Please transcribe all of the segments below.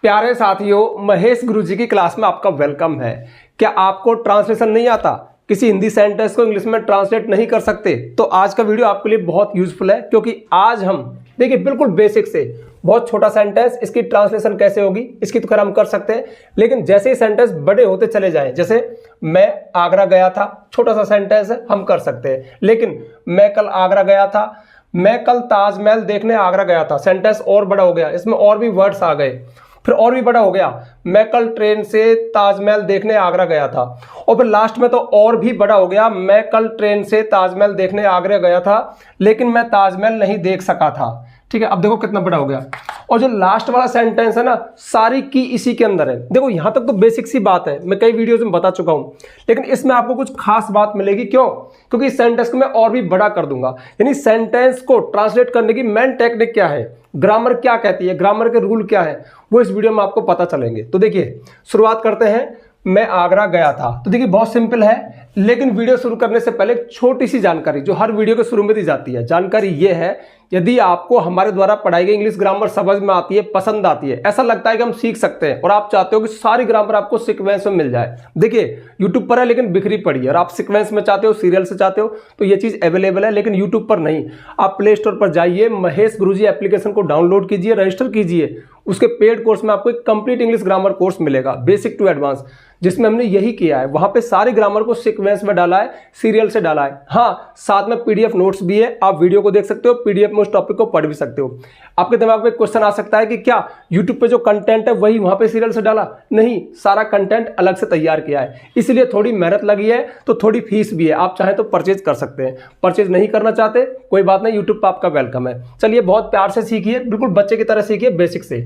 प्यारे साथियों, महेश गुरुजी की क्लास में आपका वेलकम है। क्या आपको ट्रांसलेशन नहीं आता, किसी हिंदी सेंटेंस को इंग्लिश में ट्रांसलेट नहीं कर सकते, तो आज का वीडियो आपके लिए बहुत यूजफुल है। क्योंकि आज हम देखिए बिल्कुल बेसिक से बहुत छोटा सेंटेंस, इसकी ट्रांसलेशन कैसे होगी इसकी तो खैर हम कर सकते हैं, लेकिन जैसे ही सेंटेंस बड़े होते चले जाएं, जैसे मैं आगरा गया था, छोटा सा सेंटेंस है हम कर सकते हैं। लेकिन मैं कल आगरा गया था, मैं कल ताजमहल देखने आगरा गया था, सेंटेंस और बड़ा हो गया, इसमें और भी वर्ड्स आ गए, फिर और भी बड़ा हो गया, मैं कल ट्रेन से ताजमहल देखने आगरा गया था, और फिर लास्ट में तो और भी बड़ा हो गया, मैं कल ट्रेन से ताजमहल देखने आगरा गया था लेकिन मैं ताजमहल नहीं देख सका था। ठीक है, अब देखो कितना बड़ा हो गया। और जो लास्ट वाला सेंटेंस है ना, सारी की इसी के अंदर है। देखो यहां तक तो बेसिक सी बात है, मैं कई वीडियोस में बता चुका हूं, लेकिन इसमें आपको कुछ खास बात मिलेगी। क्यों? क्योंकि इस सेंटेंस को मैं और भी बड़ा कर दूंगा। यानी सेंटेंस को ट्रांसलेट करने की मेन टेक्निक क्या है, ग्रामर क्या कहती है, ग्रामर के रूल क्या है, वो इस वीडियो में आपको पता चलेंगे। तो देखिए शुरुआत करते हैं, मैं आगरा गया था। तो देखिए बहुत सिंपल है, लेकिन वीडियो शुरू करने से पहले एक छोटी सी जानकारी जो हर वीडियो के शुरू में दी जाती है। जानकारी ये है, यदि आपको हमारे द्वारा पढ़ाई गई इंग्लिश ग्रामर समझ में आती है, पसंद आती है, ऐसा लगता है कि हम सीख सकते हैं और आप चाहते हो कि सारी ग्रामर आपको सीक्वेंस में मिल जाए। देखिए यूट्यूब पर है लेकिन बिखरी पड़ी है, और आप सीक्वेंस में चाहते हो, सीरियल से चाहते हो, तो ये चीज अवेलेबल है, लेकिन यूट्यूब पर नहीं। आप प्ले स्टोर पर जाइए, महेश गुरुजी एप्लीकेशन को डाउनलोड कीजिए, रजिस्टर कीजिए। उसके पेड कोर्स में आपको एक कंप्लीट इंग्लिश ग्रामर कोर्स मिलेगा, बेसिक टू एडवांस, जिसमें हमने यही किया है। वहां पे सारे ग्रामर को सीक्वेंस में डाला है, सीरियल से डाला है। हाँ, साथ में पीडीएफ नोट्स भी है, आप वीडियो को देख सकते हो, पीडीएफ में उस टॉपिक को पढ़ भी सकते हो। आपके दिमाग में क्वेश्चन आ सकता है कि क्या यूट्यूब पे जो कंटेंट है वही वहां पे सीरियल से डाला? नहीं, सारा कंटेंट अलग से तैयार किया है, इसलिए थोड़ी मेहनत लगी है, तो थोड़ी फीस भी है। आप चाहें तो परचेज कर सकते हैं, परचेज नहीं करना चाहते कोई बात नहीं, यूट्यूब पर आपका वेलकम है। चलिए बहुत प्यार से सीखिए, बिल्कुल बच्चे की तरह सीखिए, बेसिक से।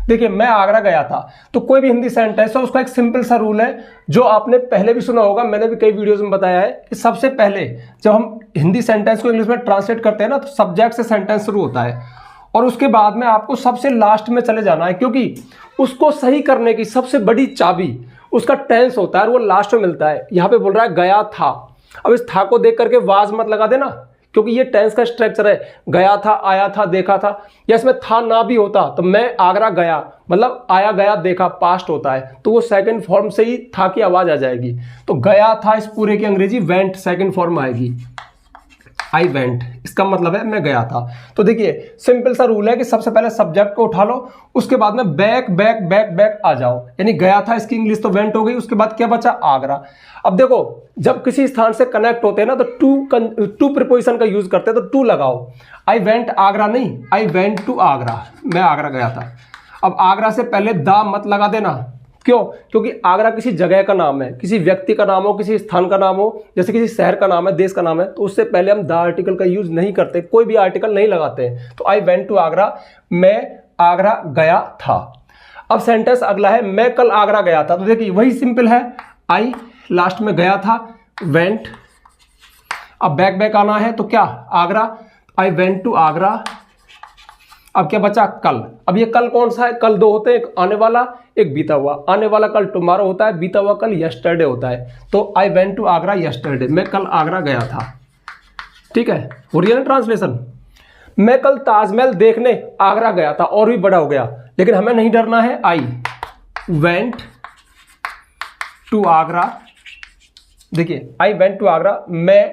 देखिए मैं आगरा गया था, तो कोई भी हिंदी सेंटेंस है उसका एक सिंपल सा रूल है जो आपने पहले भी सुना होगा, मैंने भी कई वीडियोस में बताया है कि सबसे पहले जब हम हिंदी सेंटेंस को इंग्लिश में ट्रांसलेट करते हैं ना, तो सब्जेक्ट से सेंटेंस शुरू होता है और उसके बाद में आपको सबसे लास्ट में चले जाना है, क्योंकि उसको सही करने की सबसे बड़ी चाबी उसका टेंस होता है और वो लास्ट में मिलता है। यहाँ पे बोल रहा है गया था, अब इस था को देख करके वाज मत लगा देना, क्योंकि ये टेंस का स्ट्रक्चर है। गया था, आया था, देखा था, या इसमें था ना भी होता तो मैं आगरा गया, मतलब आया गया देखा, पास्ट होता है, तो वो सेकंड फॉर्म से ही था की आवाज आ जाएगी। तो गया था इस पूरे की अंग्रेजी वेंट सेकंड फॉर्म आएगी, आई वेंट, इसका मतलब है मैं गया था। तो देखिए सिंपल सा रूल है कि सबसे पहले सब्जेक्ट को उठा लो, उसके बाद में बैक बैक बैक बैक आ जाओ। यानी गया था, इसकी इंग्लिश तो वेंट हो गई, उसके बाद क्या बचा? आगरा। अब देखो जब किसी स्थान से कनेक्ट होते हैं ना, तो टू प्रीपोजिशन का यूज करते हैं, तो टू लगाओ। आई वेंट आगरा नहीं, आई वेंट टू आगरा, मैं आगरा गया था। अब आगरा से पहले दा मत लगा देना। क्यों? क्योंकि आगरा किसी जगह का नाम है, किसी व्यक्ति का नाम हो, किसी स्थान का नाम हो, जैसे किसी शहर का नाम है, देश का नाम है, तो उससे पहले हम द आर्टिकल का यूज नहीं करते, कोई भी आर्टिकल नहीं लगाते हैं। तो आई वेंट टू आगरा, मैं आगरा गया था। अब सेंटेंस अगला है, मैं कल आगरा गया था। तो देखिए वही सिंपल है, आई लास्ट में गया था, वेंट, अब बैक बैक आना है, तो क्या? Agra, I went to Agra. अब क्या बचा? कल। अब ये कल कौन सा है? कल दो होते हैं, एक आने वाला, एक बीता हुआ। आने वाला कल टुमारो होता है, बीता हुआ कल यस्टरडे होता है। तो I went to Agra yesterday, मैं कल आगरा गया था। ठीक है, हो रही है ना ट्रांसलेशन। मैं कल ताजमहल देखने आगरा गया था, और भी बड़ा हो गया, लेकिन हमें नहीं डरना है। आई वेंट टू आगरा, देखिए आई वेंट टू आगरा, मैं,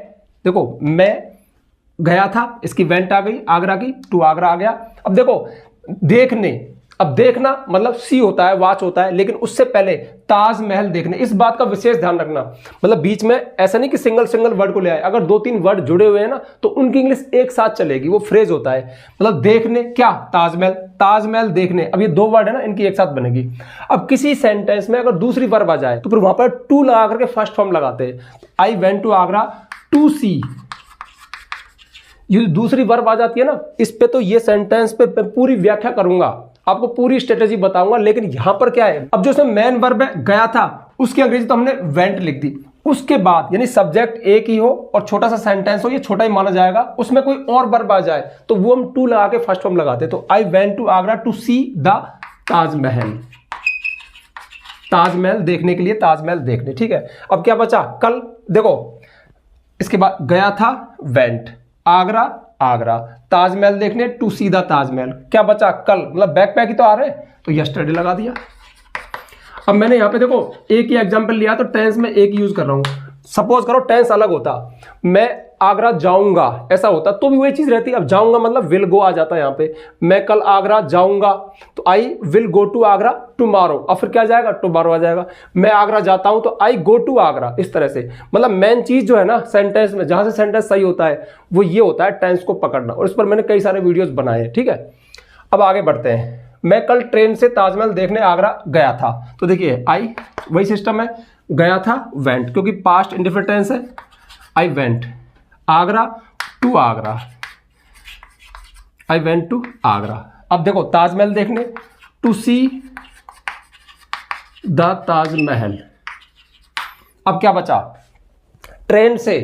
देखो मैं गया था, इसकी वेंट आ गई, आगरा की, टू आगरा आ गया। अब देखो देखने, अब देखना मतलब सी होता है, वाच होता है, लेकिन उससे पहले ताजमहल देखने, इस बात का विशेष ध्यान रखना। मतलब बीच में ऐसा नहीं कि सिंगल वर्ड को ले आए, अगर दो तीन वर्ड जुड़े हुए हैं ना, तो उनकी इंग्लिश एक साथ चलेगी, वो फ्रेज होता है। मतलब देखने क्या? ताजमहल, ताजमहल देखने, अब ये दो वर्ड है ना, इनकी एक साथ बनेगी। अब किसी सेंटेंस में अगर दूसरी वर्ब आ जाए, तो फिर वहां पर टू लगा करके फर्स्ट फॉर्म लगाते हैं। I went to Agra to see, ये दूसरी वर्ब आ जाती है ना, इस पे तो ये सेंटेंस पे पूरी व्याख्या करूंगा, आपको पूरी स्ट्रेटेजी बताऊंगा। लेकिन यहां पर क्या है, अब जो इसमें मेन वर्ब है गया था, उसकी अंग्रेजी तो हमने वेंट लिख दी। उसके बाद यानी सब्जेक्ट एक ही हो और छोटा सा सेंटेंस हो, ये छोटा ही माना जाएगा, उसमें कोई और वर्ब आ जाए तो वो हम टू लगा के फर्स्ट फॉर्म लगाते। तो I went to Agra to see the Taj Mahal, Taj Mahal देखने के लिए, ताजमहल देखने। ठीक है, अब क्या बचा? कल। देखो इसके बाद गया था वेंट, आगरा आगरा, ताजमहल देखने टू सी द ताजमहल, क्या बचा कल, मतलब बैक पैक ही तो आ रहे हैं, तो यस्टरडे लगा दिया। अब मैंने यहाँ पे देखो एक ही एग्जांपल लिया तो टेंस में एक यूज कर रहा हूँ। सपोज करो टेंस अलग होता, मैं आगरा जाऊंगा ऐसा होता तो भी वही चीज रहती। अब जाऊंगा मतलब विल गो आ जाता है यहाँ पे। मैं कल आगरा जाऊंगा तो I will go to Agra tomorrow, और फिर क्या जाएगा टुमारो आ जाएगा। मैं आगरा जाता हूं तो आई गो टू आगरा, इस तरह से। मतलब मेन चीज जो है ना सेंटेंस में, जहां से सेंटेंस सही होता है वो ये होता है टेंस को पकड़ना, और इस पर मैंने कई सारे वीडियोस बनाए हैं, ठीक है। अब आगे बढ़ते हैं। मैं कल ट्रेन से ताजमहल देखने आगरा गया था, तो देखिए आई वही सिस्टम है, गया था वेंट, क्योंकि पास्ट इंडेफिनिट टेंस है। I went Agra to Agra, I went to Agra. अब देखो ताजमहल देखने टू सी द ताजमहल। अब क्या बचा ट्रेन से,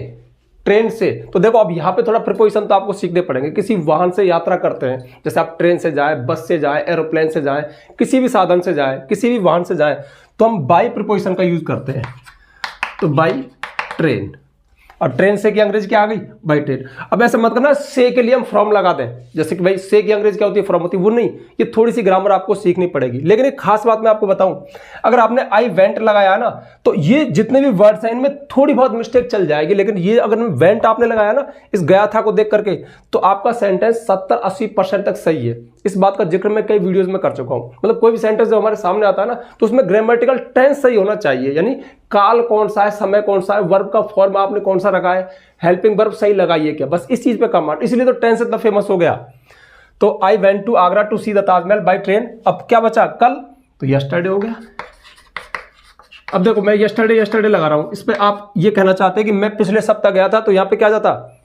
ट्रेन से। तो देखो अब यहां पे थोड़ा प्रिपोजिशन तो आपको सीखने पड़ेंगे। किसी वाहन से यात्रा करते हैं, जैसे आप ट्रेन से जाए, बस से जाए, एरोप्लेन से जाए, किसी भी साधन से जाए, किसी भी वाहन से जाए, तो हम बाई प्रिपोजिशन का यूज करते हैं। तो बाई ट्रेन, और ट्रेन से की अंग्रेजी क्या आ गई बाई ट्रेन। अब ऐसे मत करना से के लिए हम फ्रॉम लगा दें, जैसे कि भाई से की अंग्रेजी क्या होती है फ्रॉम होती है, वो नहीं। ये थोड़ी सी ग्रामर आपको सीखनी पड़ेगी। लेकिन एक खास बात मैं आपको बताऊं, अगर आपने आई वेंट लगाया ना तो ये जितने भी वर्ड्स हैं इनमें थोड़ी बहुत मिस्टेक चल जाएगी, लेकिन ये अगर वेंट आपने लगाया ना इस गया था को देख करके, तो आपका सेंटेंस 70-80% तक सही है। इस बात का जिक्र मैं कई वीडियोस में कर चुका हूं। मतलब कोई भी सेंटेंस जो हमारे सामने आता है ना तो उसमें ग्रामेटिकल टेंस सही होना चाहिए, यानी काल कौन सा है, समय कौन सा है, वर्ब का फॉर्म आपने कौन सा रखा है, हेल्पिंग वर्ब सही लगाइए क्या, बस इस चीज पे कमांड। इसलिए तो टेंस इतना फेमस हो गया। तो I went to Agra to see the Taj Mahal by train. अब क्या बचा कल, तो यस्टरडे हो गया। अब देखो मैं यस्टरडे लगा रहा हूं, इस पे आप ये कहना चाहते हैं कि मैं पिछले सप्ताह गया था, तो यहां पे क्या जाता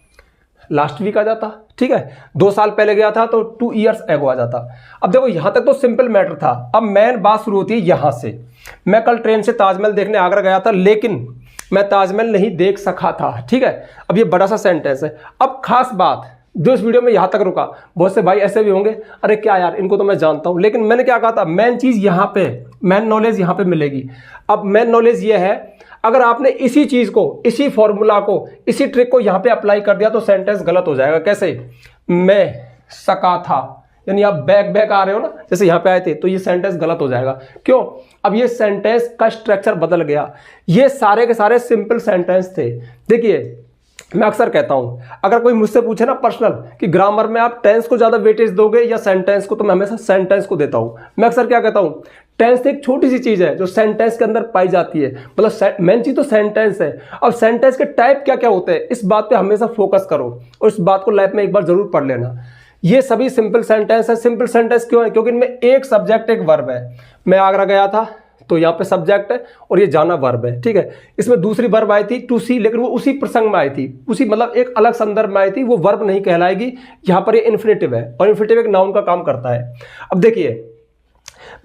लास्ट वीक आ जाता, ठीक है। 2 साल पहले गया था तो 2 years ago आ जाता। अब देखो यहां तक तो सिंपल मैटर था। अब मेन बात शुरू होती है यहां से। मैं कल ट्रेन से ताजमहल देखने आगरा गया था, लेकिन मैं ताजमहल नहीं देख सका था, ठीक है। अब ये बड़ा सा सेंटेंस है। अब खास बात जो इस वीडियो में यहां तक रुका, बहुत से भाई ऐसे भी होंगे अरे क्या यार इनको तो मैं जानता हूं, लेकिन मैंने क्या कहा था मेन चीज यहां पे, मेन नॉलेज यहां पे मिलेगी। अब मेन नॉलेज ये है, अगर आपने इसी चीज को, इसी फॉर्मूला को, इसी ट्रिक को यहां पे अप्लाई कर दिया तो सेंटेंस गलत हो जाएगा। कैसे, मैं सका था, यानी आप बैक आ रहे हो ना, जैसे यहां पे आए थे, तो ये सेंटेंस गलत हो जाएगा। क्यों, अब ये सेंटेंस का स्ट्रक्चर बदल गया। ये सारे के सारे सिंपल सेंटेंस थे। देखिए मैं अक्सर कहता हूं, अगर कोई मुझसे पूछे ना पर्सनल कि ग्रामर में आप टेंस को ज्यादा वेटेज दोगे या सेंटेंस को, तो मैं हमेशा सेंटेंस को देता हूं। मैं अक्सर क्या कहता हूं, टेंस एक छोटी सी चीज है जो सेंटेंस के अंदर पाई जाती है, मतलब मेन चीज तो सेंटेंस है। और सेंटेंस के टाइप क्या क्या होते हैं इस बात पे हमेशा फोकस करो, और इस बात को लाइफ में एक बार जरूर पढ़ लेना। ये सभी सिंपल सेंटेंस है। सिंपल सेंटेंस क्यों है, क्योंकि इनमें एक सब्जेक्ट एक वर्ब है। मैं आगरा गया था तो यहाँ पे सब्जेक्ट है और ये जाना वर्ब है, ठीक है। इसमें दूसरी वर्ब आई थी टू सी, लेकिन वो उसी प्रसंग में आई थी, उसी मतलब एक अलग संदर्भ में आई थी, वो वर्ब नहीं कहलाएगी। यहाँ पर ये इन्फिनेटिव है, और इन्फिनेटिव एक नाउन का काम करता है। अब देखिए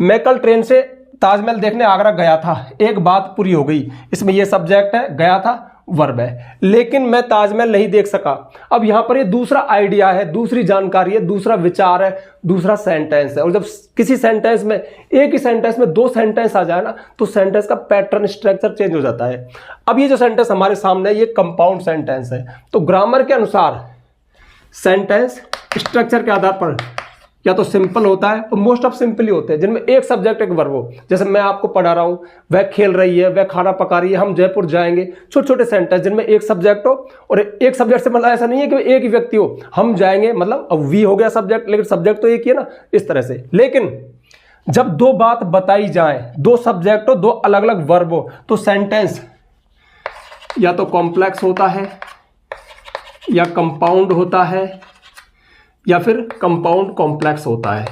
मैं कल ट्रेन से ताजमहल देखने आगरा गया था, एक बात पूरी हो गई। इसमें ये सब्जेक्ट है, गया था वर्ब है, लेकिन मैं ताजमहल नहीं देख सका। अब यहां पर ये दूसरा आइडिया है, दूसरी जानकारी है, दूसरा विचार है, दूसरा सेंटेंस है। और जब किसी सेंटेंस में, एक ही सेंटेंस में 2 सेंटेंस आ जाए ना, तो सेंटेंस का पैटर्न स्ट्रक्चर चेंज हो जाता है। अब ये जो सेंटेंस हमारे सामने है ये कंपाउंड सेंटेंस है। तो ग्रामर के अनुसार सेंटेंस स्ट्रक्चर के आधार पर या तो सिंपल होता है, और मोस्ट ऑफ सिंपल ही होते हैं जिनमें एक सब्जेक्ट एक वर्ब हो। जैसे मैं आपको पढ़ा रहा हूं, वह खेल रही है, वह खाना पका रही है, हम जयपुर जाएंगे। छोटे छोटे सेंटेंस जिनमें एक सब्जेक्ट हो, और एक सब्जेक्ट से मतलब ऐसा नहीं है कि एक ही व्यक्ति हो, हम जाएंगे मतलब अब वी हो गया सब्जेक्ट, लेकिन सब्जेक्ट तो एक ही है ना, इस तरह से। लेकिन जब 2 बात बताई जाए, 2 सब्जेक्ट हो, 2 अलग अलग वर्ब हो, तो सेंटेंस या तो कॉम्प्लेक्स होता है, या कंपाउंड होता है, या फिर कंपाउंड कॉम्प्लेक्स होता है।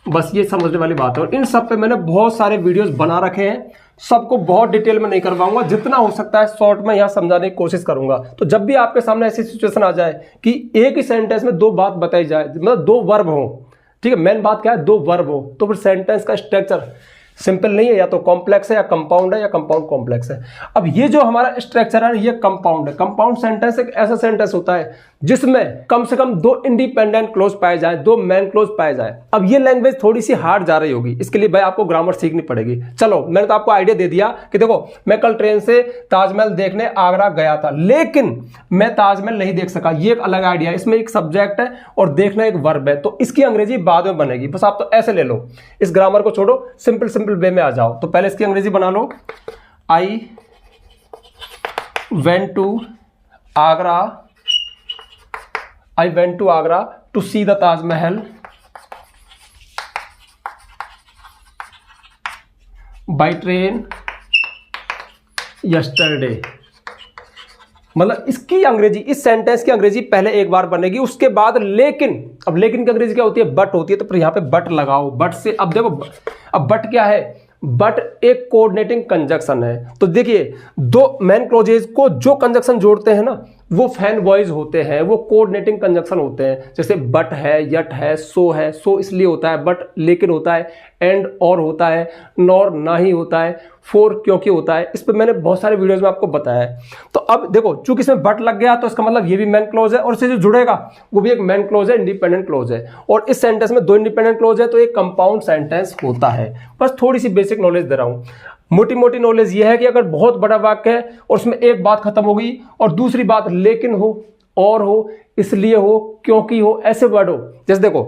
बस ये समझने वाली बात है। और इन सब पे मैंने बहुत सारे वीडियोस बना रखे हैं, सबको बहुत डिटेल में नहीं करवाऊंगा, जितना हो सकता है शॉर्ट में यहां समझाने की कोशिश करूंगा। तो जब भी आपके सामने ऐसी सिचुएशन आ जाए कि एक ही सेंटेंस में 2 बात बताई जाए, मतलब 2 वर्ब हो, ठीक है, मेन बात क्या है 2 वर्ब हो, तो फिर सेंटेंस का स्ट्रक्चर सिंपल नहीं है, या तो कॉम्प्लेक्स है या कंपाउंड है या कंपाउंड कॉम्प्लेक्स है। अब ये जो हमारा स्ट्रक्चर है ये कंपाउंड है। कंपाउंड सेंटेंस एक ऐसा सेंटेंस होता है जिसमें कम से कम 2 इंडिपेंडेंट क्लोज पाए जाए, 2 मेन क्लोज पाए जाए। अब ये लैंग्वेज थोड़ी सी हार्ड जा रही होगी, इसके लिए भाई आपको ग्रामर सीखनी पड़ेगी। चलो मैंने तो आपको आइडिया दे दिया कि देखो मैं कल ट्रेन से ताजमहल देखने आगरा गया था, लेकिन मैं ताजमहल नहीं देख सका। ये एक अलग आइडिया है, इसमें एक सब्जेक्ट है और देखना एक वर्ब है, तो इसकी अंग्रेजी बाद में बनेगी। बस आप तो ऐसे ले लो, इस ग्रामर को छोड़ो, सिंपल सिंपल वे में आ जाओ। तो पहले इसकी अंग्रेजी बना लो, I went to Agra, I went to Agra to see the Taj Mahal by train yesterday। मतलब इसकी अंग्रेजी, इस सेंटेंस की अंग्रेजी पहले एक बार बनेगी, उसके बाद लेकिन। अब लेकिन की अंग्रेजी क्या होती है? बट होती है, तो फिर यहां पे बट लगाओ। बट से अब देखो, अब बट क्या है? बट एक कोऑर्डिनेटिंग कंजक्शन है। तो देखिए 2 मेन क्लोजेज को जो कंजक्शन जोड़ते हैं ना वो फैन वॉइस होते हैं, वो कोऑर्डिनेटिंग कंजक्शन होते हैं। जैसे बट है, यट है, सो है। सो इसलिए होता है, बट लेकिन होता है, एंड और होता है, नॉर ना ही होता है, फॉर क्योंकि होता है। इस पर मैंने बहुत सारे वीडियोस में आपको बताया है। तो अब देखो चूंकि इसमें बट लग गया तो इसका मतलब ये भी मेन क्लोज है, और इससे जो जुड़ेगा वो भी एक मेन क्लोज है, इंडिपेंडेंट क्लोज है। और इस सेंटेंस में 2 इंडिपेंडेंट क्लोज है, तो एक कंपाउंड सेंटेंस होता है। बस थोड़ी सी बेसिक नॉलेज दे रहा हूं। मोटी मोटी नॉलेज ये है कि अगर बहुत बड़ा वाक्य है और उसमें एक बात खत्म हो गई और दूसरी बात लेकिन हो, और हो, इसलिए हो, क्योंकि हो, ऐसे वर्ड हो। जैसे देखो,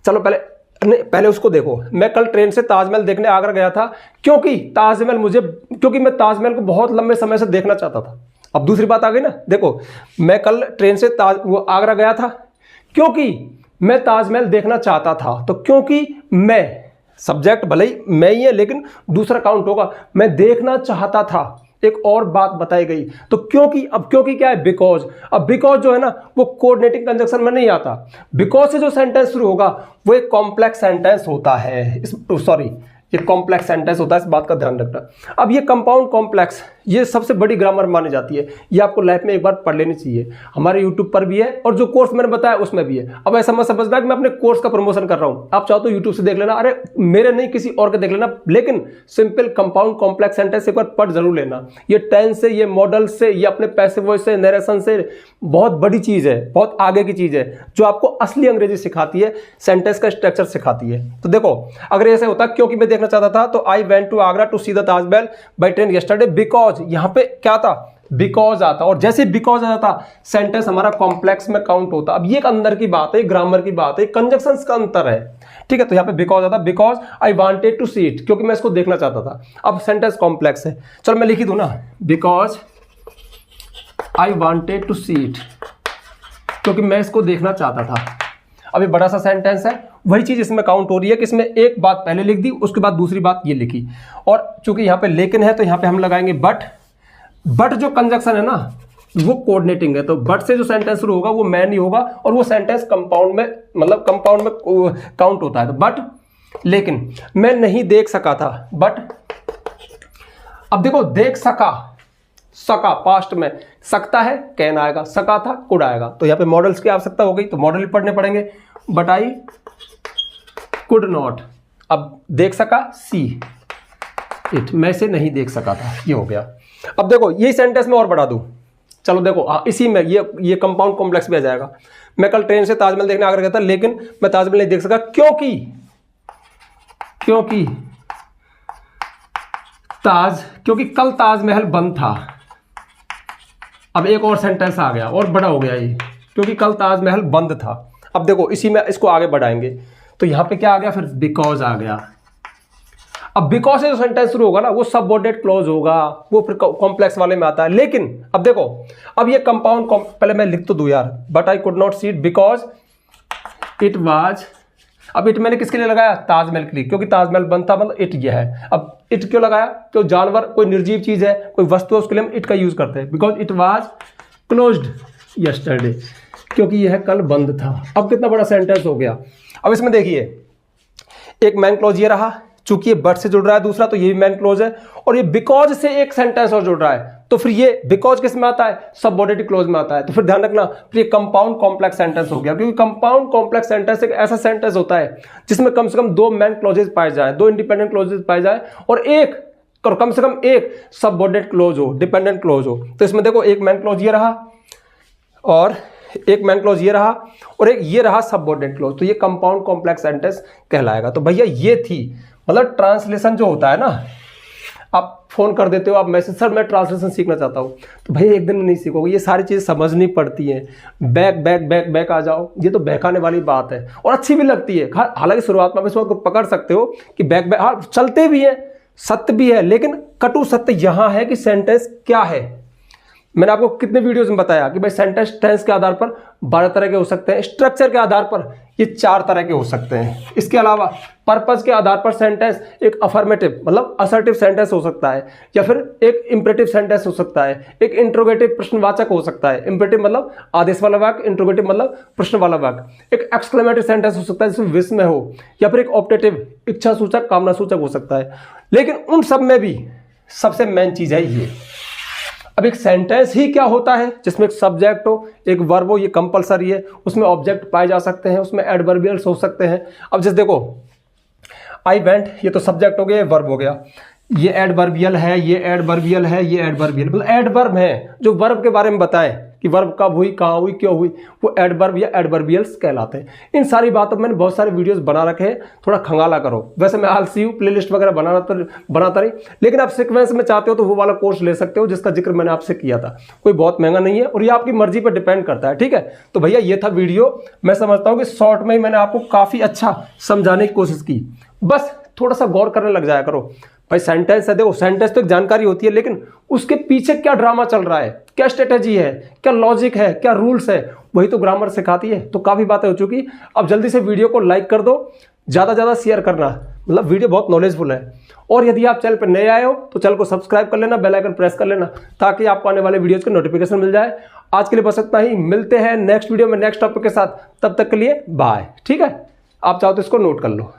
चलो पहले उसको देखो। मैं कल ट्रेन से ताजमहल देखने आगरा गया था क्योंकि मैं ताजमहल को बहुत लंबे समय से देखना चाहता था। अब दूसरी बात आ गई ना, देखो मैं कल ट्रेन से आगरा गया था क्योंकि मैं ताजमहल देखना चाहता था। तो क्योंकि मैं, सब्जेक्ट भले ही मैं ही है लेकिन दूसरा काउंट होगा, मैं देखना चाहता था, एक और बात बताई गई। तो क्योंकि, अब क्योंकि क्या है? बिकॉज। अब बिकॉज जो है ना वो कोऑर्डिनेटिंग कंजक्शन में नहीं आता। बिकॉज से जो सेंटेंस शुरू होगा वो एक कॉम्प्लेक्स सेंटेंस होता है। ये कॉम्प्लेक्स सेंटेंस होता है, इस बात का ध्यान रखना। अब ये कंपाउंड कॉम्प्लेक्स, ये सबसे बड़ी ग्रामर मानी जाती है। ये आपको लाइफ में एक बार पढ़ लेनी चाहिए। हमारे यूट्यूब पर भी है और जो कोर्स मैंने बताया उसमें भी है। अब ऐसा मत समझना कि मैं अपने कोर्स का प्रमोशन कर रहा हूं। आप चाहो तो यूट्यूब से देख लेना, अरे मेरे नहीं किसी और के देख लेना, लेकिन सिंपल कंपाउंड कॉम्प्लेक्स सेंटेंस एक बार पढ़ जरूर लेना। ये टेंस से, ये मॉडल से, ये अपने पैसिव वॉइस से, नरेशन से बहुत बड़ी चीज है, बहुत आगे की चीज है, जो आपको असली अंग्रेजी सिखाती है, सेंटेंस का स्ट्रक्चर सिखाती है। तो देखो अगर ऐसे होता क्योंकि मैं देखना चाहता था, तो I went to Agra to see the Taj Mahal by train yesterday because, यहां पे क्या था? बिकॉज आता, और जैसे बिकॉज आ जाता सेंटेंस हमारा कॉम्प्लेक्स में काउंट होता। अब ये एक अंदर की बात है, ग्रामर की बात है, कंजक्शंस का अंतर है, ठीक है। तो यहां पे बिकॉज आता, because I wanted to see it, क्योंकि मैं इसको देखना चाहता था। अब सेंटेंस कॉम्प्लेक्स है, चलो मैं लिख ही दूं ना, because I wanted to see it, क्योंकि मैं इसको देखना चाहता था। अब ये बड़ा सा सेंटेंस है, वही चीज इसमें काउंट हो रही है कि इसमें एक बात पहले लिख दी, उसके बाद दूसरी बात ये लिखी। और चूंकि यहां पे लेकिन है तो यहां पे हम लगाएंगे बट। बट जो कंजक्शन है ना वो कोऑर्डिनेटिंग है, तो बट से जो सेंटेंस शुरू होगा वो मैन ही होगा, और वो सेंटेंस कंपाउंड में, मतलब कंपाउंड में काउंट होता है। तो बट, लेकिन मैं नहीं देख सका था, बट। अब देखो देख सका, सका पास्ट में, सकता है कैन आएगा, सका था कुड आएगा। तो यहाँ पे मॉडल्स की आवश्यकता हो गई, तो मॉडल भी पढ़ने पड़ेंगे। बट आई कुड नॉट, अब देख सका सी इट, मैं इसे नहीं देख सका था, ये हो गया। अब देखो यही सेंटेंस में और बढ़ा दूं, चलो देखो इसी में ये कंपाउंड कॉम्प्लेक्स भी आ जाएगा। मैं कल ट्रेन से ताजमहल देखने आगरा गया था, लेकिन मैं ताजमहल नहीं देख सका क्योंकि कल ताजमहल बंद था। अब एक और सेंटेंस आ गया और बड़ा हो गया ये, क्योंकि कल ताजमहल बंद था। अब देखो इसी में इसको आगे बढ़ाएंगे, तो यहां पे क्या आ गया? फिर बिकॉज आ गया। अब बिकॉज से जो सेंटेंस शुरू होगा ना वो सबऑर्डिनेट क्लॉज होगा, वो फिर कॉम्प्लेक्स वाले में आता है। लेकिन अब देखो, अब ये कंपाउंड, पहले मैं लिख तो दूं यार, but I could not see it because it was. अब इट मैंने किसके लिए लगाया? ताजमहल के लिए, क्योंकि ताजमहल बंद था, मतलब इट ये है। अब इट क्यों लगाया? तो जानवर, कोई निर्जीव चीज है, कोई वस्तु है, उसके लिए हम इट का यूज करते हैं। Because it was closed yesterday, क्योंकि यह कल बंद था। अब कितना बड़ा सेंटेंस हो गया। अब इसमें देखिए एक मैन क्लॉज ये रहा, चूंकि ये बट से जुड़ रहा है दूसरा, तो ये भी मैन क्लोज है, और ये बिकॉज से एक सेंटेंस और जुड़ रहा है, तो फिर ये बिकॉज किस में आता है, सबऑर्डिनेट क्लोज में आता है। तो फिर ध्यान रखना, फिर ये कंपाउंड कॉम्प्लेक्स सेंटेंस हो गया, क्योंकि कंपाउंड कॉम्प्लेक्स सेंटेंस एक ऐसा सेंटेंस होता है जिसमें कम से कम 2 मैन क्लोजेस पाए जाए, 2 इंडिपेंडेंट क्लोजेस पाए जाए, और कम से कम एक सबऑर्डिनेट क्लोज हो, डिपेंडेंट क्लोज हो। तो इसमें देखो एक मैन क्लोज ये रहा, और एक मैन क्लोज ये रहा, और एक ये रहा सबऑर्डिनेट क्लोज, तो ये कंपाउंड कॉम्प्लेक्स सेंटेंस कहलाएगा। तो भैया ये थी, मतलब ट्रांसलेशन जो होता है ना, आप फोन कर देते हो, आप मैसेज, सर मैं ट्रांसलेशन सीखना चाहता हूँ, तो भैया एक दिन में नहीं सीखोगे, ये सारी चीज़ समझनी पड़ती है। बैक बैक बैक बैक आ जाओ, ये तो बहकाने वाली बात है और अच्छी भी लगती है। हालांकि शुरुआत में आप इस बात को पकड़ सकते हो कि बैक बैक, हाँ चलते भी हैं, सत्य भी है, लेकिन कटु सत्य यहां है कि सेंटेंस क्या है। मैंने आपको कितने वीडियोस में बताया कि भाई सेंटेंस टेंस के आधार पर 12 तरह के हो सकते हैं, स्ट्रक्चर के आधार पर ये 4 तरह के हो सकते हैं। इसके अलावा पर्पस के आधार पर सेंटेंस एक अफर्मेटिव मतलब असर्टिव सेंटेंस हो सकता है, या फिर एक इंपरेटिव सेंटेंस हो सकता है, एक इंट्रोगेटिव प्रश्नवाचक हो सकता है, इंपरेटिव मतलब आदेश वाला वाक्य, इंट्रोगेटिव मतलब प्रश्न वाला वाक्य, एक एक्सक्लेमेटरी सेंटेंस हो सकता है जिसमें विस्मय हो, या फिर एक ऑप्टेटिव इच्छा सूचक कामना सूचक हो सकता है। लेकिन उन सब में भी सबसे मेन चीज है ये, अब एक सेंटेंस ही क्या होता है जिसमें एक सब्जेक्ट हो, एक वर्ब हो, ये कंपलसरी है, उसमें ऑब्जेक्ट पाए जा सकते हैं, उसमें एडवर्बियल्स हो सकते हैं। अब जैसे देखो आई वेंट, ये तो सब्जेक्ट हो गया, ये वर्ब हो गया, ये एडवर्बियल है, ये एडवर्बियल है, ये एडवर्बियल, मतलब एडवर्ब है जो वर्ब के बारे में बताएं कि वर्ब कब हुई, कहाँ हुई, क्यों हुई, वो एडवर्ब या एडवर्बियल्स कहलाते हैं। इन सारी बातों में मैंने बहुत सारे वीडियोस बना रखे हैं, थोड़ा खंगाला करो। वैसे मैं आलसी हूँ, प्लेलिस्ट वगैरह बनाता नहीं, लेकिन आप सीक्वेंस में चाहते हो तो वो वाला कोर्स ले सकते हो जिसका जिक्र मैंने आपसे किया था, कोई बहुत महंगा नहीं है और ये आपकी मर्जी पर डिपेंड करता है, ठीक है। तो भैया ये था वीडियो, मैं समझता हूँ कि शॉर्ट में ही मैंने आपको काफ़ी अच्छा समझाने की कोशिश की, बस थोड़ा सा गौर करने लग जाया करो। भाई सेंटेंस है, देखो सेंटेंस तो एक जानकारी होती है, लेकिन उसके पीछे क्या ड्रामा चल रहा है, क्या स्ट्रेटेजी है, क्या लॉजिक है, क्या रूल्स है, वही तो ग्रामर सिखाती है। तो काफ़ी बातें हो चुकी, अब जल्दी से वीडियो को लाइक कर दो, ज़्यादा ज़्यादा शेयर करना, मतलब वीडियो बहुत नॉलेजफुल है। और यदि आप चैनल पर नए आए हो तो चैनल को सब्सक्राइब कर लेना, बेल आइकन प्रेस कर लेना, ताकि आपको आने वाले वीडियोज़ के नोटिफिकेशन मिल जाए। आज के लिए बस इतना ही, मिलते हैं नेक्स्ट वीडियो में नेक्स्ट टॉपिक के साथ, तब तक के लिए बाय। ठीक है, आप चाहो तो इसको नोट कर लो।